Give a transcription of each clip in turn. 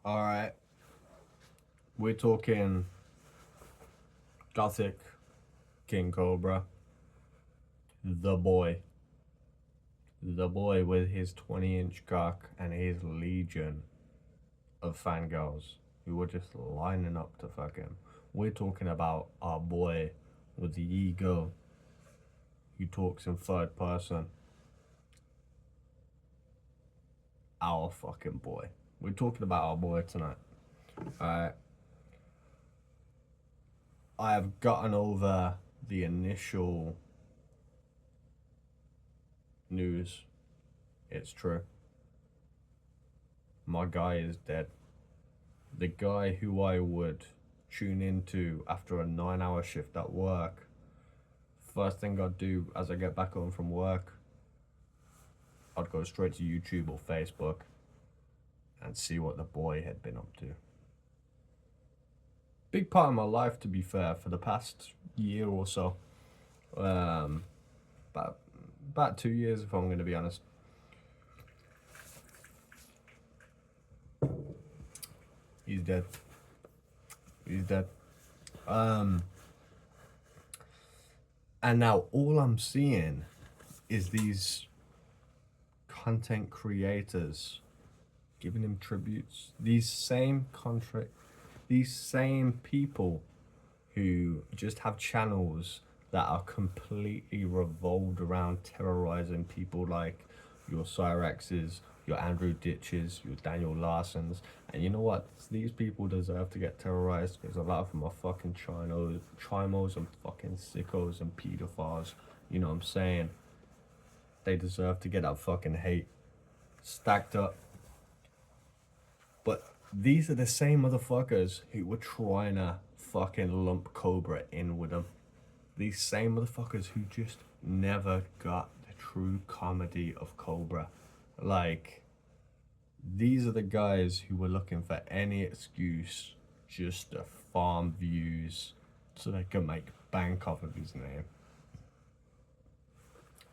Alright, we're talking Gothic, King Cobra, the boy. The boy with his 20-inch cock and his legion of fangirls who were just lining up to fuck him. We're talking about our boy with the ego who talks in third person. Our fucking boy. We're talking about our boy tonight. Alright. I have gotten over the initial news. It's true. My guy is dead. The guy who I would tune into after a 9-hour shift at work, first thing I'd do as I get back home from work, I'd go straight to YouTube or Facebook and see what the boy had been up to. Big part of my life, to be fair, for the past year or so. About 2 years, if I'm going to be honest. He's dead. He's dead. And now all I'm seeing is these content creators giving him tributes. These same people who just have channels that are completely revolved around terrorizing people like your Cyrexes, your Andrew Ditches, your Daniel Larsons. And you know what? These people deserve to get terrorized because a lot of them are fucking chimos and fucking sickos and pedophiles. You know what I'm saying? They deserve to get that fucking hate stacked up. But these are the same motherfuckers who were trying to fucking lump Cobra in with them. These same motherfuckers who just never got the true comedy of Cobra. Like, these are the guys who were looking for any excuse just to farm views so they can make bank off of his name.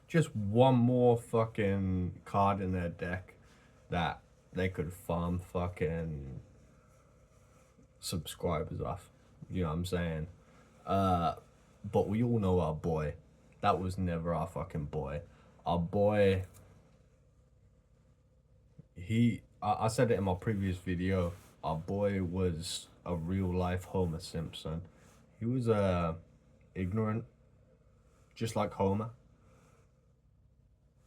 Just one more fucking card in their deck that they could farm fucking subscribers off. You know what I'm saying? But we all know our boy. That was never our fucking boy. Our boy, I said it in my previous video, our boy was a real life Homer Simpson. He was ignorant, just like Homer.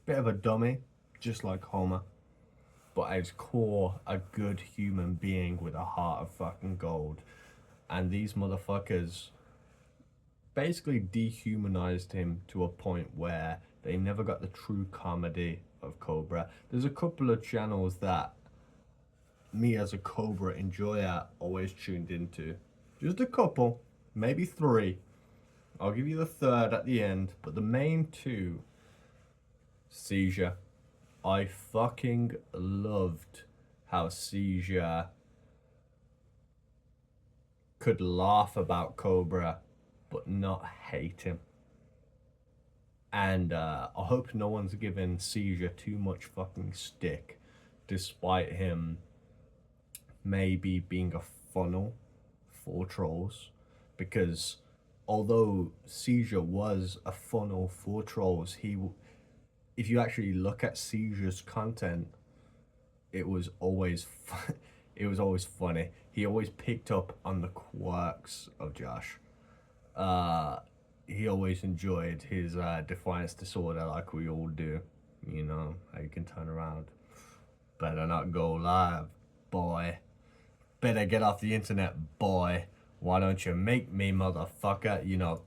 Bit of a dummy, just like Homer. But at his core, a good human being with a heart of fucking gold. And these motherfuckers basically dehumanized him to a point where they never got the true comedy of Cobra. There's a couple of channels that me as a Cobra enjoyer always tuned into. Just a couple, maybe 3. I'll give you the 3rd at the end, but the main 2, Seizure. I fucking loved how Seizure could laugh about Cobra but not hate him. And I hope no one's given Seizure too much fucking stick, despite him maybe being a funnel for trolls. Because although Seizure was a funnel for trolls, if you actually look at Seizure's content, it was always funny. He always picked up on the quirks of Josh. He always enjoyed his defiance disorder like we all do. You know, how you can turn around. Better not go live, boy. Better get off the internet, boy. Why don't you make me, motherfucker? You know,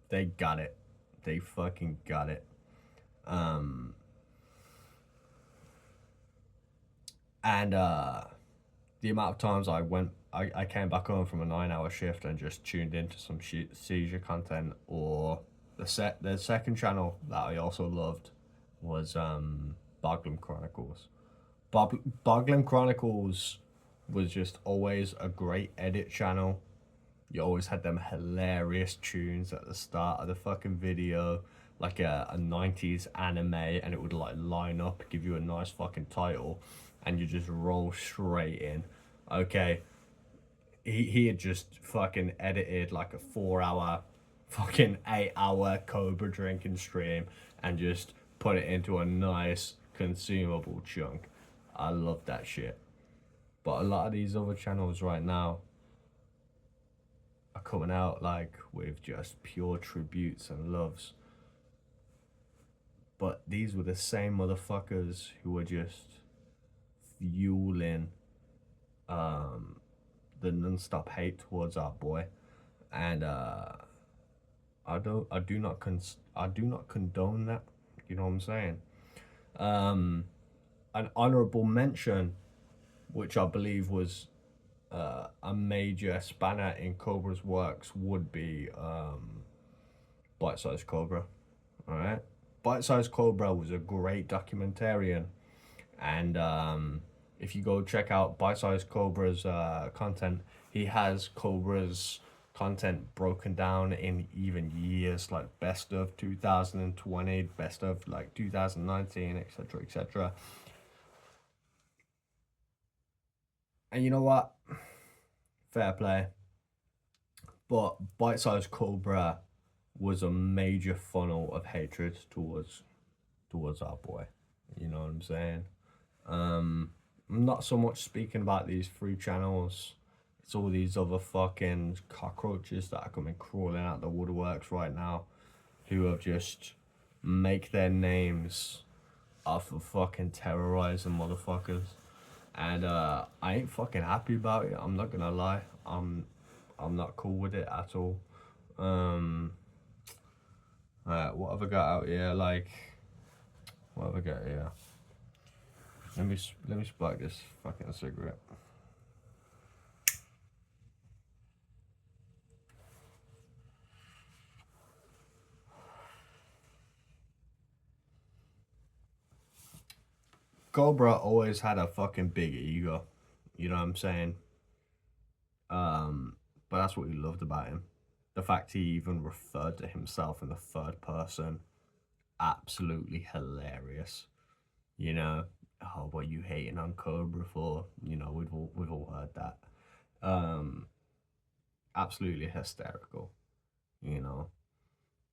they got it. They fucking got it. And the amount of times I came back home from a 9-hour shift and just tuned into some Seizure content, or the second channel that I also loved was Boglum Chronicles. Boglum Chronicles was just always a great edit channel. You always had them hilarious tunes at the start of the fucking video, like a 90s anime, and it would like line up, give you a nice fucking title. and you just roll straight in. Okay, he had just fucking edited like a 4 hour, fucking 8 hour Cobra drinking stream and just put it into a nice consumable chunk. I love that shit. But a lot of these other channels right now are coming out like with just pure tributes and loves. But these were the same motherfuckers who were just fueling the non-stop hate towards our boy. And I do not condone that. You know what I'm saying? An honorable mention, which I believe was a major spanner in Cobra's works, would be Bite Size Cobra. All right, Bite Size Cobra was a great documentarian, and if you go check out Bite Size Cobra's content, he has Cobra's content broken down in even years, like best of 2020, best of like 2019, etc., etc. And you know what? Fair play. But Bite Size Cobra was a major funnel of hatred towards our boy. You know what I'm saying? I'm not so much speaking about these three channels. It's all these other fucking cockroaches that are coming crawling out the woodworks right now, who have just make their names off of fucking terrorizing motherfuckers. And I ain't fucking happy about it. I'm not gonna lie. I'm not cool with it at all. What have I got out here? Like, what have I got here? Let me spark this fucking cigarette. Cobra always had a fucking big ego. You know what I'm saying? But that's what we loved about him. The fact he even referred to himself in the third person, absolutely hilarious. You know, oh, what you hating on Cobra for? You know, we've all heard that. Absolutely hysterical. You know,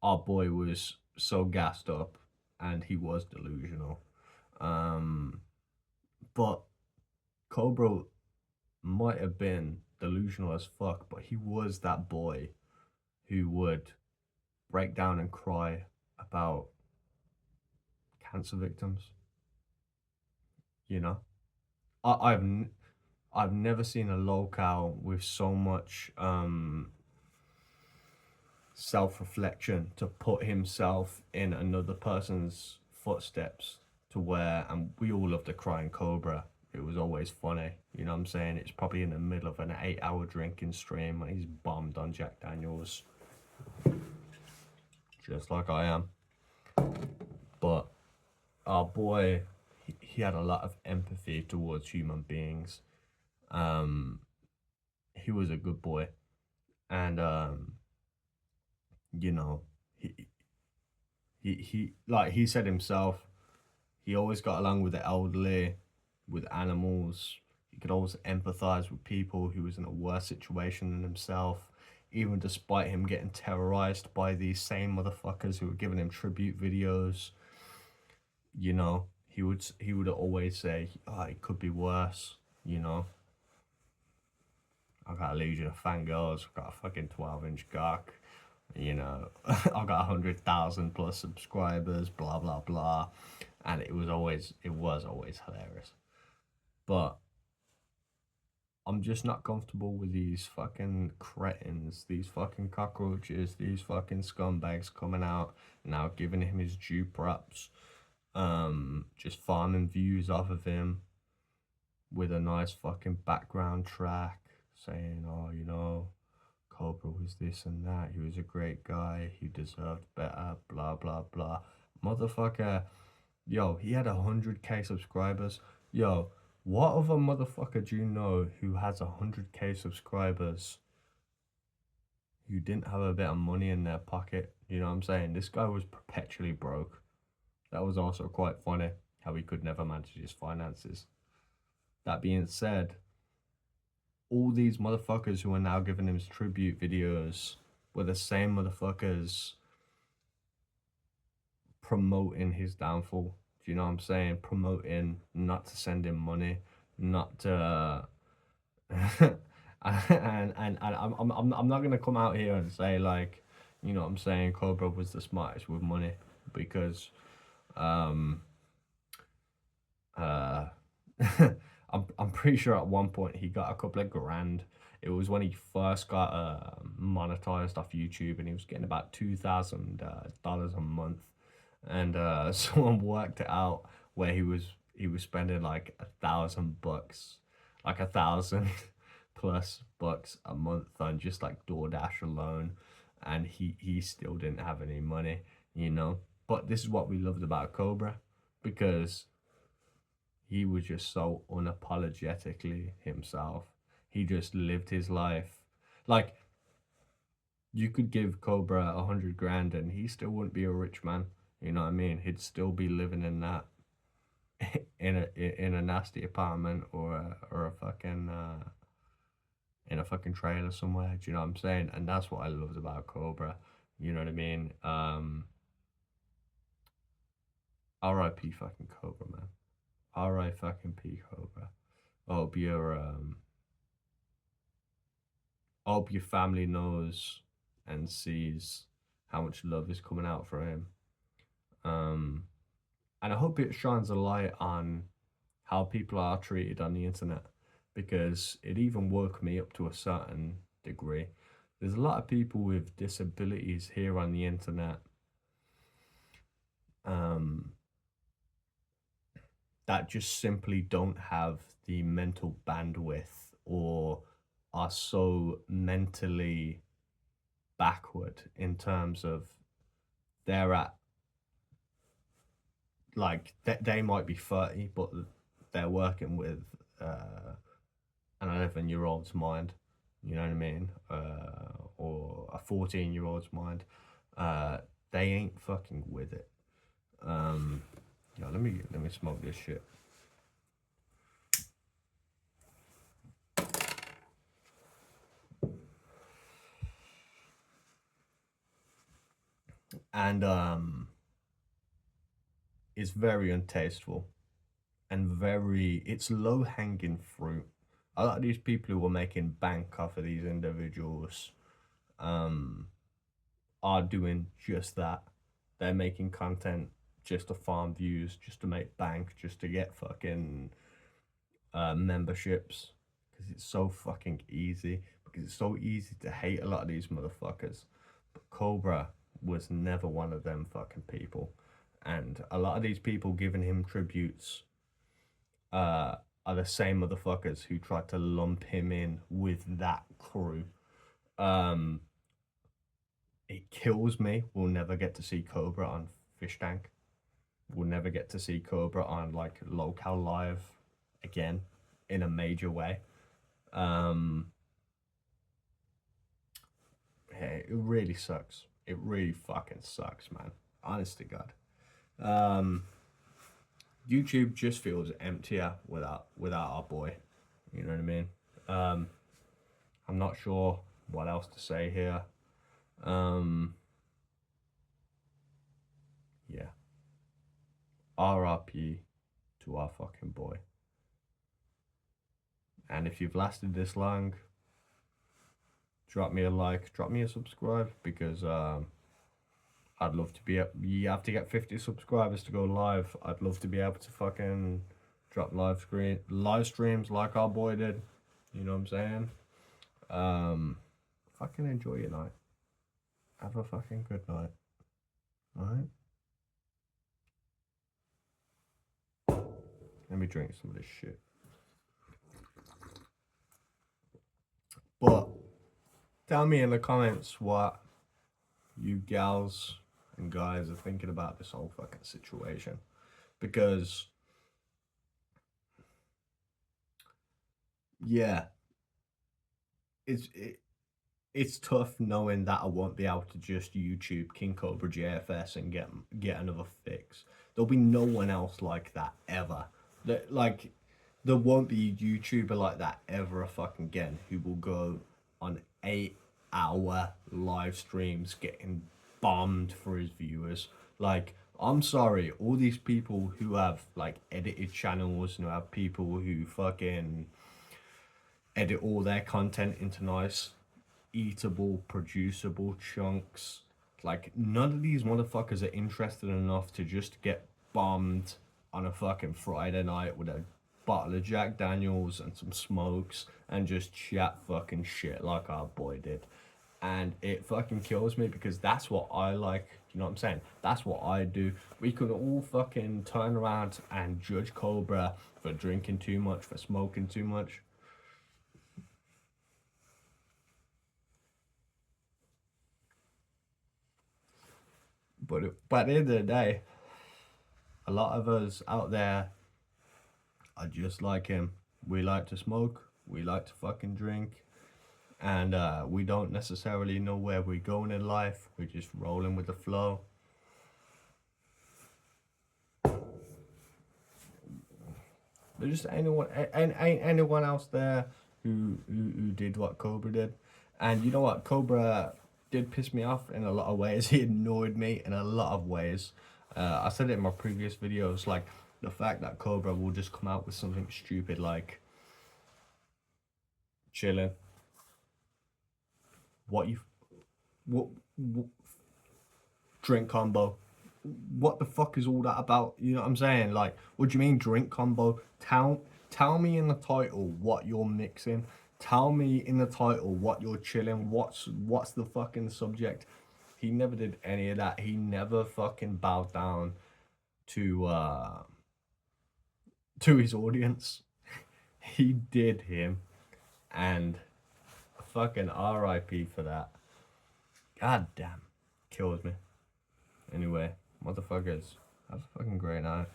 our boy was so gassed up, and he was delusional. But Cobra might have been delusional as fuck, but he was that boy who would break down and cry about cancer victims. You know, I, I've n- I've never seen a locale with so much self-reflection to put himself in another person's footsteps, to where, and we all love the crying Cobra. It was always funny, you know what I'm saying? It's probably in the middle of an 8 hour drinking stream and he's bombed on Jack Daniels, just like I am. But our boy, he had a lot of empathy towards human beings. He was a good boy, and you know, he like he said himself, he always got along with the elderly, with animals. He could always empathize with people who was in a worse situation than himself, even despite him getting terrorized by these same motherfuckers who were giving him tribute videos. You know, he would always say, "Oh, it could be worse." You know, I got a legion of fangirls. I got a fucking 12-inch cock. You know, I got 100,000 plus subscribers. Blah blah blah, and it was always hilarious. But I'm just not comfortable with these fucking cretins, these fucking cockroaches, these fucking scumbags coming out now giving him his due props, just farming views off of him with a nice fucking background track saying, oh, you know, Cobra was this and that, he was a great guy, he deserved better, blah blah blah. Motherfucker, yo, he had 100K subscribers. Yo, what other motherfucker do you know who has 100K subscribers who didn't have a bit of money in their pocket? You know what I'm saying? This guy was perpetually broke. That was also quite funny how he could never manage his finances. that being said, all these motherfuckers who are now giving him tribute videos were the same motherfuckers promoting his downfall. Do you know what I'm saying? Promoting not to send him money, not to and I'm not gonna come out here and say like, you know what I'm saying, Cobra was the smartest with money, because um uh I'm pretty sure at one point he got a couple of grand. It was when he first got monetized off YouTube, and he was getting about $2,000 a month, and someone worked it out where he was spending like $1,000, like 1,000 plus bucks a month on just like DoorDash alone, and he still didn't have any money, you know. But this is what we loved about Cobra, because he was just so unapologetically himself. He just lived his life. Like, you could give Cobra 100 grand and he still wouldn't be a rich man. You know what I mean? He'd still be living in that in a nasty apartment, or a fucking in a fucking trailer somewhere. Do you know what I'm saying? And that's what I loved about Cobra. You know what I mean? R.I.P. fucking Cobra, man. R.I. fucking P Cobra. I hope your family knows and sees how much love is coming out for him. And I hope it shines a light on how people are treated on the internet, because it even woke me up to a certain degree. There's a lot of people with disabilities here on the internet that just simply don't have the mental bandwidth, or are so mentally backward in terms of they're at, like, they might be 30, but they're working with an 11-year-old's mind, you know what I mean, or a 14-year-old's mind. They ain't fucking with it. Yeah, let me smoke this shit. And it's very untasteful, and it's low hanging fruit. A lot of these people who are making bank off of these individuals are doing just that. They're making content just to farm views, just to make bank, just to get fucking memberships, because it's so fucking easy. Because it's so easy to hate a lot of these motherfuckers. But Cobra was never one of them fucking people. And a lot of these people giving him tributes are the same motherfuckers who tried to lump him in with that crew. It kills me. We'll never get to see Cobra on Fish Tank. We'll never get to see Cobra on like Local Live again in a major way. It really sucks. It really fucking sucks, man. Honest to God. YouTube just feels emptier without our boy. You know what I mean? I'm not sure what else to say here. Yeah. RRP to our fucking boy. And if you've lasted this long, drop me a like, drop me a subscribe, because I'd love to be. You have to get 50 subscribers to go live. I'd love to be able to fucking drop live streams like our boy did. You know what I'm saying? Fucking enjoy your night. Have a fucking good night. Alright? Let me drink some of this shit. But tell me in the comments what you gals and guys are thinking about this whole fucking situation, because yeah, it's tough knowing that I won't be able to just YouTube Kingcobrajfs and get another fix. There'll be no one else like that ever. Like, there won't be a YouTuber like that ever fucking again who will go on 8-hour live streams getting bombed for his viewers. Like, I'm sorry, all these people who have like edited channels and who have people who fucking edit all their content into nice, eatable, producible chunks. Like, none of these motherfuckers are interested enough to just get bombed on a fucking Friday night with a bottle of Jack Daniels and some smokes and just chat fucking shit like our boy did. And it fucking kills me because that's what I like. You know what I'm saying? That's what I do. We could all fucking turn around and judge Cobra for drinking too much, for smoking too much. But at the end of the day, a lot of us out there are just like him. We like to smoke, we like to fucking drink, and we don't necessarily know where we're going in life. We're just rolling with the flow. There's just ain't anyone else there who did what Cobra did. And you know what? Cobra did piss me off in a lot of ways. He annoyed me in a lot of ways. I said it in my previous videos, like the fact that Cobra will just come out with something stupid like chilling. What you what drink combo? What the fuck is all that about? You know what I'm saying? Like, what do you mean drink combo? Tell me in the title what you're mixing. Tell me in the title what you're chilling. What's the fucking subject? He never did any of that. He never fucking bowed down to his audience. He did him, and fucking RIP for that. God damn, kills me. Anyway, motherfuckers, have a fucking great night.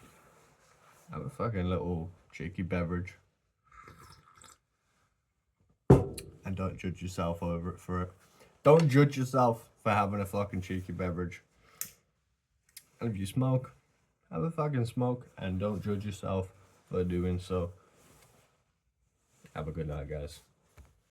Have a fucking little cheeky beverage. And don't judge yourself over it for it. Don't judge yourself for having a fucking cheeky beverage. And if you smoke, have a fucking smoke and don't judge yourself for doing so. Have a good night, guys.